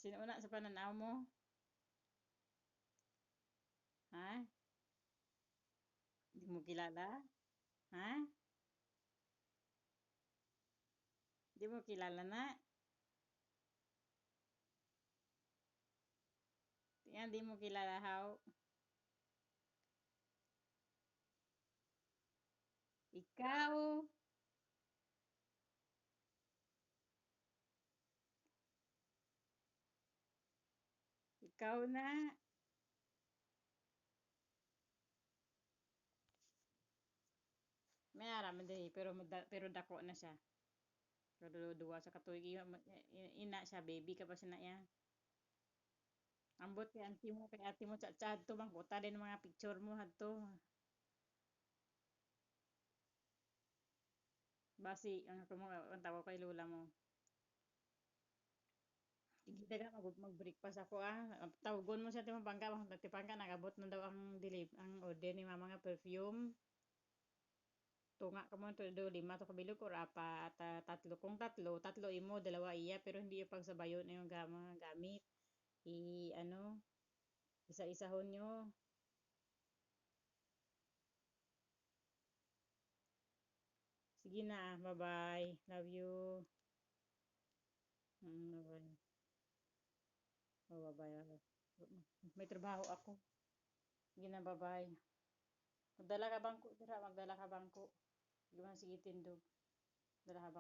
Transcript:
Sino una sa pananaw mo? Ha? Hindi mo kilala? Ha? Hindi mo kilala na? Tingnan, di mo kilala how? Ikaw? Ikaw na? May araman din pero pero dako na siya. Pero duwa sa katuig ina siya, baby ka pa siya na ya. Ambot kay ate mo chat to bang kuta din mga picture mo hadto. Basi ang ako mo ang tawag kay lola mo. Igita ka mag-breakfast ako ah. Tawagon mo siya timang bangka, tipangka nagabot na daw ang ang order ni mama nga perfume. Tunga ka mo to do lima to kabilog or apat, tatlo. Kung tatlo, tatlo imo, dalawa iya pero hindi yung pagsabayon na yung mga gamit. Ano, isa-isahon nyo. Sige na, bye-bye. Love you. Bye-bye. Oh, bye-bye. May trabaho ako. Sige na, bye-bye. Magdala ka bangko, dira, magdala ka bangko. Sige man, sige tindog. Dala ka